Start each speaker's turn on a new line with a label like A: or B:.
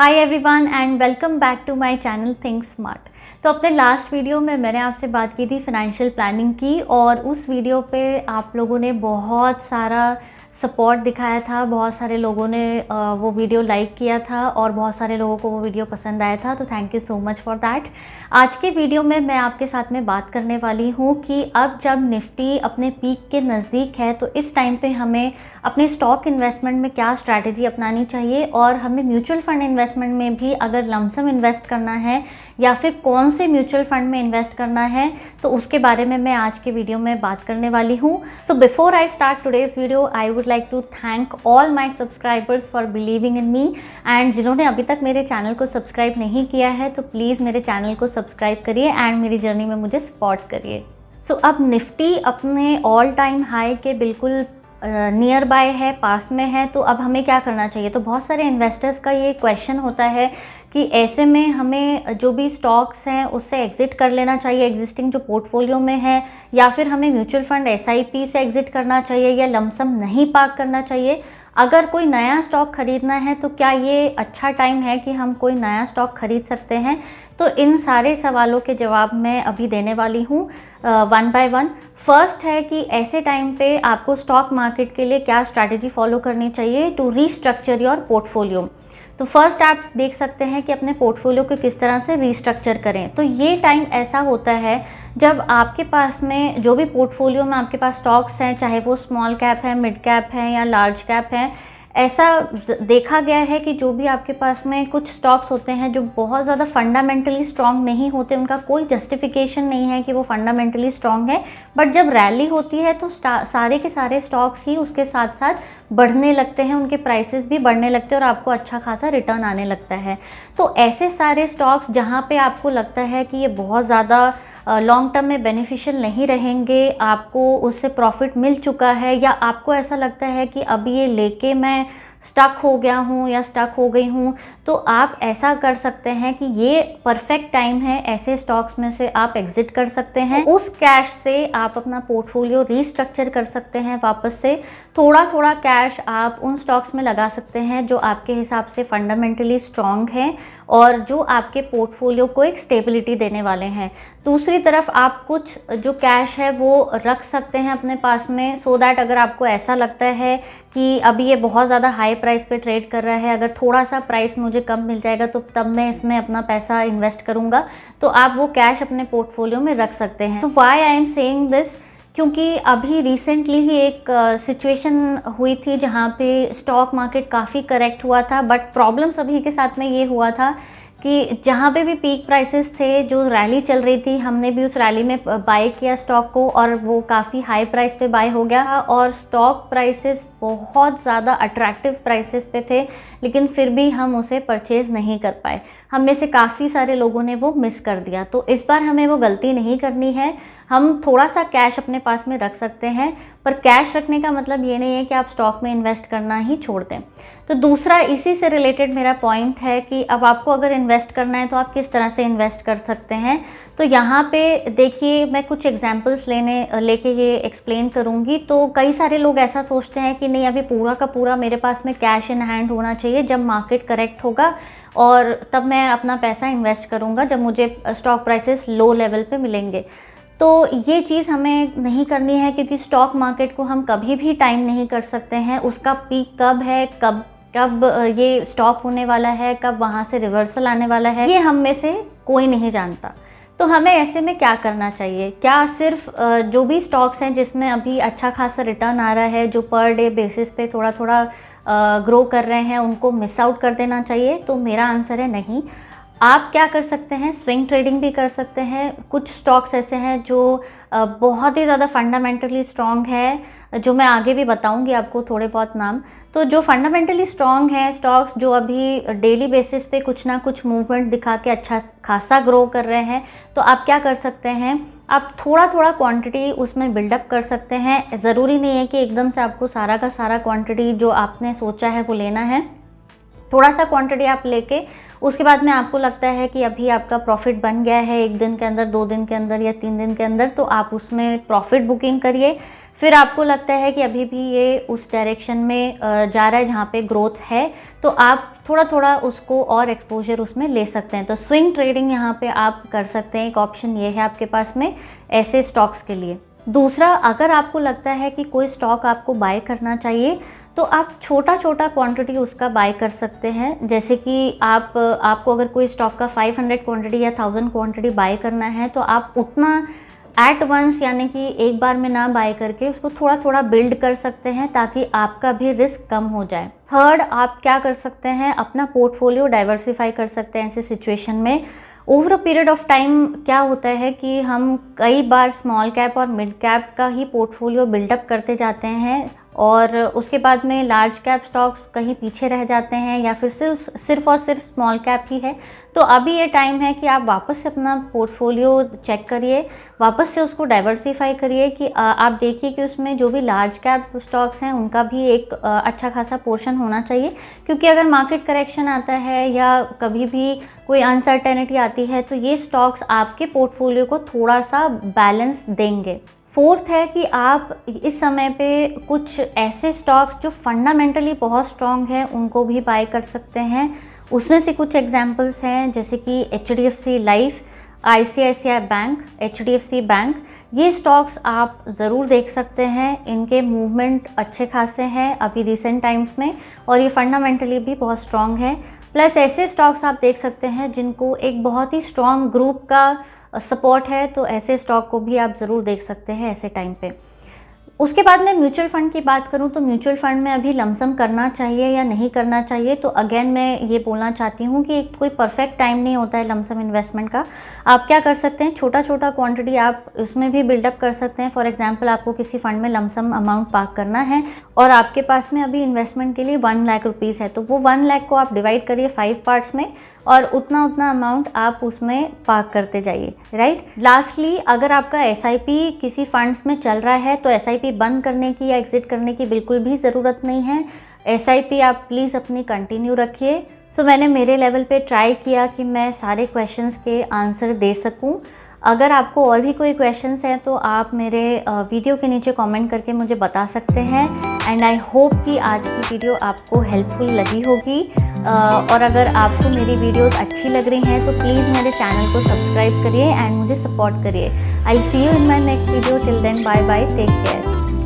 A: Hi everyone and welcome back to my channel think smart. तो अपने last video में मैंने आपसे बात की थी फाइनेंशियल प्लानिंग की और उस वीडियो पे आप लोगों ने बहुत सारा सपोर्ट दिखाया था, बहुत सारे लोगों ने वो वीडियो लाइक किया था और बहुत सारे लोगों को वो वीडियो पसंद आया था। तो thank you so much for that. आज के वीडियो में मैं आपके साथ में बात करने वाली हूँ कि अब जब निफ्टी अपने पीक के नज़दीक है तो इस टाइम पे हमें अपने स्टॉक इन्वेस्टमेंट में क्या स्ट्रैटेजी अपनानी चाहिए और हमें म्यूचुअल फंड इन्वेस्टमेंट में भी अगर लमसम इन्वेस्ट करना है या फिर कौन से म्यूचुअल फंड में इन्वेस्ट करना है तो उसके बारे में मैं आज के वीडियो में बात करने वाली हूँ। So before I start today's video I would like to thank all my subscribers for believing in me and जिन्होंने अभी तक मेरे चैनल को सब्सक्राइब नहीं किया है तो प्लीज़ मेरे चैनल को सब्सक्राइब करिए एंड मेरी जर्नी में मुझे सपोर्ट करिए। सो अब निफ्टी अपने ऑल टाइम हाई के बिल्कुल नियर बाय है, पास में है, तो अब हमें क्या करना चाहिए। तो बहुत सारे इन्वेस्टर्स का ये क्वेश्चन होता है कि ऐसे में हमें जो भी स्टॉक्स हैं उससे एग्ज़िट कर लेना चाहिए एग्जिस्टिंग जो पोर्टफोलियो में है, या फिर हमें म्यूचुअल फंड एसआईपी से एग्ज़िट करना चाहिए या लमसम नहीं पार्क करना चाहिए। अगर कोई नया स्टॉक ख़रीदना है तो क्या ये अच्छा टाइम है कि हम कोई नया स्टॉक ख़रीद सकते हैं। तो इन सारे सवालों के जवाब मैं अभी देने वाली हूँ वन बाय वन। फर्स्ट है कि ऐसे टाइम पे आपको स्टॉक मार्केट के लिए क्या स्ट्रैटेजी फॉलो करनी चाहिए टू रीस्ट्रक्चर योर पोर्टफोलियो। तो फर्स्ट आप देख सकते हैं कि अपने पोर्टफोलियो को किस तरह से रीस्ट्रक्चर करें। तो ये टाइम ऐसा होता है जब आपके पास में जो भी पोर्टफोलियो में आपके पास स्टॉक्स हैं, चाहे वो स्मॉल कैप है, मिड कैप है या लार्ज कैप है, ऐसा देखा गया है कि जो भी आपके पास में कुछ स्टॉक्स होते हैं जो बहुत ज़्यादा फंडामेंटली स्ट्रांग नहीं होते, उनका कोई जस्टिफिकेशन नहीं है कि वो फंडामेंटली स्ट्रांग है, बट जब रैली होती है तो सारे के सारे स्टॉक्स ही उसके साथ साथ बढ़ने लगते हैं, उनके प्राइसेस भी बढ़ने लगते हैं और आपको अच्छा खासा रिटर्न आने लगता है। तो ऐसे सारे स्टॉक्स जहाँ पे आपको लगता है कि ये बहुत ज़्यादा लॉन्ग टर्म में बेनिफिशियल नहीं रहेंगे, आपको उससे प्रॉफिट मिल चुका है या आपको ऐसा लगता है कि अभी ये लेके मैं स्टक हो गया हूँ या स्टक हो गई हूँ, तो आप ऐसा कर सकते हैं कि ये परफेक्ट टाइम है, ऐसे स्टॉक्स में से आप एग्जिट कर सकते हैं। उस कैश से आप अपना पोर्टफोलियो रीस्ट्रक्चर कर सकते हैं, वापस से थोड़ा थोड़ा कैश आप उन स्टॉक्स में लगा सकते हैं जो आपके हिसाब से फंडामेंटली स्ट्रॉन्ग हैं और जो आपके पोर्टफोलियो को एक स्टेबिलिटी देने वाले हैं। दूसरी तरफ आप कुछ जो कैश है वो रख सकते हैं अपने पास में, सो दैट अगर आपको ऐसा लगता है कि अभी ये बहुत ज़्यादा हाई प्राइस पे ट्रेड कर रहा है, अगर थोड़ा सा प्राइस मुझे कम मिल जाएगा तो तब मैं इसमें अपना पैसा इन्वेस्ट करूँगा, तो आप वो कैश अपने पोर्टफोलियो में रख सकते हैं। So why I am saying this, क्योंकि अभी रिसेंटली ही एक सिचुएशन हुई थी जहाँ पे स्टॉक मार्केट काफ़ी करेक्ट हुआ था, बट प्रॉब्लम सभी के साथ में ये हुआ था कि जहाँ पे भी पीक प्राइसेस थे, जो रैली चल रही थी, हमने भी उस रैली में बाय किया स्टॉक को और वो काफ़ी हाई प्राइस पे बाय हो गया और स्टॉक प्राइसेस बहुत ज़्यादा अट्रैक्टिव प्राइसेस पे थे, लेकिन फिर भी हम उसे परचेज़ नहीं कर पाए। हम में से काफ़ी सारे लोगों ने वो मिस कर दिया। तो इस बार हमें वो गलती नहीं करनी है। हम थोड़ा सा कैश अपने पास में रख सकते हैं, पर कैश रखने का मतलब ये नहीं है कि आप स्टॉक में इन्वेस्ट करना ही छोड़ दें। तो दूसरा इसी से रिलेटेड मेरा पॉइंट है कि अब आपको अगर इन्वेस्ट करना है तो आप किस तरह से इन्वेस्ट कर सकते हैं। तो यहाँ पे देखिए, मैं कुछ एग्जांपल्स लेके ये एक्सप्लेन करूँगी। तो कई सारे लोग ऐसा सोचते हैं कि नहीं, अभी पूरा का पूरा मेरे पास में कैश इन हैंड होना चाहिए, जब मार्केट करेक्ट होगा और तब मैं अपना पैसा इन्वेस्ट करूँगा, जब मुझे स्टॉक प्राइसेस लो लेवल पे मिलेंगे। तो ये चीज़ हमें नहीं करनी है, क्योंकि स्टॉक मार्केट को हम कभी भी टाइम नहीं कर सकते हैं। उसका पीक कब है, कब ये स्टॉप होने वाला है, कब वहाँ से रिवर्सल आने वाला है, ये हम में से कोई नहीं जानता। तो हमें ऐसे में क्या करना चाहिए? क्या सिर्फ जो भी स्टॉक्स हैं जिसमें अभी अच्छा खासा रिटर्न आ रहा है, जो पर डे बेसिस पे थोड़ा थोड़ा ग्रो कर रहे हैं, उनको मिस आउट कर देना चाहिए? तो मेरा आंसर है नहीं। आप क्या कर सकते हैं, स्विंग ट्रेडिंग भी कर सकते हैं। कुछ स्टॉक्स ऐसे हैं जो बहुत ही ज़्यादा फंडामेंटली स्ट्रॉन्ग है, जो मैं आगे भी बताऊंगी आपको थोड़े बहुत नाम। तो जो फंडामेंटली स्ट्रॉन्ग है स्टॉक्स, जो अभी डेली बेसिस पे कुछ ना कुछ मूवमेंट दिखा के अच्छा खासा ग्रो कर रहे हैं, तो आप क्या कर सकते हैं, आप थोड़ा थोड़ा क्वांटिटी उसमें बिल्डअप कर सकते हैं। ज़रूरी नहीं है कि एकदम से आपको सारा का सारा क्वांटिटी जो आपने सोचा है वो लेना है। थोड़ा सा क्वांटिटी आप लेके उसके बाद में आपको लगता है कि अभी आपका प्रॉफिट बन गया है 1 दिन के अंदर, 2 दिन के अंदर या 3 दिन के अंदर, तो आप उसमें प्रॉफिट बुकिंग करिए। फिर आपको लगता है कि अभी भी ये उस डायरेक्शन में जा रहा है जहाँ पे ग्रोथ है, तो आप थोड़ा थोड़ा उसको और एक्सपोजर उसमें ले सकते हैं। तो स्विंग ट्रेडिंग यहाँ पे आप कर सकते हैं, एक ऑप्शन ये है आपके पास में ऐसे स्टॉक्स के लिए। दूसरा, अगर आपको लगता है कि कोई स्टॉक आपको बाय करना चाहिए तो आप छोटा छोटा क्वांटिटी उसका बाय कर सकते हैं। जैसे कि आपको अगर कोई स्टॉक का 500 क्वांटिटी या 1000 क्वांटिटी बाय करना है तो आप उतना एट वंस यानी कि एक बार में ना बाय करके उसको थोड़ा थोड़ा बिल्ड कर सकते हैं ताकि आपका भी रिस्क कम हो जाए। थर्ड, आप क्या कर सकते हैं, अपना पोर्टफोलियो डाइवर्सिफाई कर सकते हैं ऐसे सिचुएशन में। Over a period of time क्या होता है कि हम कई बार स्मॉल कैप और मिड कैप का ही पोर्टफोलियो बिल्डअप करते जाते हैं और उसके बाद में लार्ज कैप स्टॉक्स कहीं पीछे रह जाते हैं या फिर सिर्फ और सिर्फ स्मॉल कैप ही है। तो अभी ये टाइम है कि आप वापस से अपना पोर्टफोलियो चेक करिए, वापस से उसको डाइवर्सिफाई करिए कि आप देखिए कि उसमें जो भी लार्ज कैप स्टॉक्स हैं उनका भी एक अच्छा खासा पोर्शन होना चाहिए, क्योंकि अगर मार्केट करेक्शन आता है या कभी भी कोई अनसर्टेनिटी आती है तो ये स्टॉक्स आपके पोर्टफोलियो को थोड़ा सा बैलेंस देंगे। फोर्थ है कि आप इस समय पे कुछ ऐसे स्टॉक्स जो फंडामेंटली बहुत स्ट्रॉन्ग हैं उनको भी बाय कर सकते हैं। उसमें से कुछ एग्जांपल्स हैं जैसे कि HDFC life, ICICI bank, HDFC bank. ये स्टॉक्स आप ज़रूर देख सकते हैं, इनके मूवमेंट अच्छे खासे हैं अभी रिसेंट टाइम्स में और ये फंडामेंटली भी बहुत स्ट्रॉन्ग है। प्लस ऐसे स्टॉक्स आप देख सकते हैं जिनको एक बहुत ही स्ट्रॉन्ग ग्रुप का सपोर्ट है, तो ऐसे स्टॉक को भी आप ज़रूर देख सकते हैं ऐसे टाइम पे। उसके बाद मैं म्यूचुअल फ़ंड की बात करूं तो म्यूचुअल फ़ंड में अभी लमसम करना चाहिए या नहीं करना चाहिए, तो अगेन मैं ये बोलना चाहती हूँ कि कोई परफेक्ट टाइम नहीं होता है लमसम इन्वेस्टमेंट का। आप क्या कर सकते हैं, छोटा छोटा क्वांटिटी आप उसमें भी बिल्डअप कर सकते हैं। फॉर एग्जांपल, आपको किसी फंड में लमसम अमाउंट पार्क करना है और आपके पास में अभी इन्वेस्टमेंट के लिए 1 लाख रुपीज़ है, तो वो 1 लाख को आप डिवाइड करिए 5 पार्ट्स में और उतना अमाउंट आप उसमें पार्क करते जाइए, राइट। लास्टली, अगर आपका SIP किसी फंड्स में चल रहा है तो SIP बंद करने की या एग्जिट करने की बिल्कुल भी ज़रूरत नहीं है। SIP आप प्लीज़ अपनी कंटिन्यू रखिए। सो मैंने मेरे लेवल पे ट्राई किया कि मैं सारे क्वेश्चंस के आंसर दे सकूं। अगर आपको और भी कोई क्वेश्चंस हैं तो आप मेरे वीडियो के नीचे कमेंट करके मुझे बता सकते हैं। एंड आई होप कि आज की वीडियो आपको हेल्पफुल लगी होगी और अगर आपको मेरी वीडियोस अच्छी लग रही हैं तो प्लीज़ मेरे चैनल को सब्सक्राइब करिए एंड मुझे सपोर्ट करिए। I see you in my next video. Till then, bye bye, take care.